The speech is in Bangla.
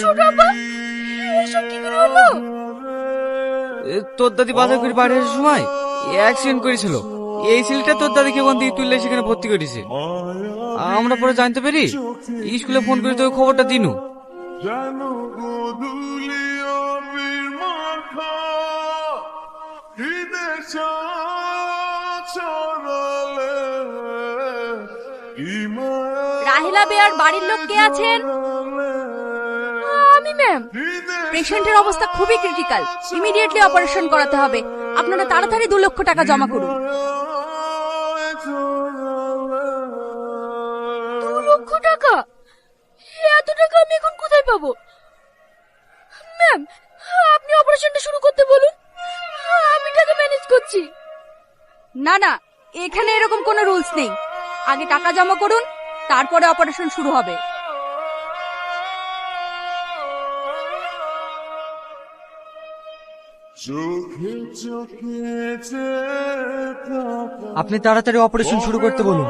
ছোট আপা, এসব কি করে হলো? তোর দাদি বাজার করে বাড়ি আসার সময় অ্যাক্সিডেন্ট করেছিল। এই ছেলেটা তোর দাদিকে ওখান থেকে তুললে সেখানে ভর্তি করেছে। আমরা পরে জানতে পারি, স্কুলে ফোন করে তোকে খবরটা দিনু। রাহিলা বেয়ার বাড়ির লোক কে আছেন? আমি ম্যাম। পেশেন্টের অবস্থা খুবই ক্রিটিক্যাল, ইমিডিয়েটলি অপারেশন করাতে হবে। আপনারা তাড়াতাড়ি 2 লক্ষ টাকা জমা করুন। 2 লক্ষ টাকা? এত টাকা আমি এখন কোথায় পাবো? ম্যাম, আপনি অপারেশনটা শুরু করতে বলুন, আমি টাকা ম্যানেজ করছি। না না, এখানে এরকম কোনো রুলস নেই। আগে টাকা জমা করুন, তারপরে অপারেশন শুরু হবে। আপনি তাড়াতাড়ি অপারেশন শুরু করতে বলুন।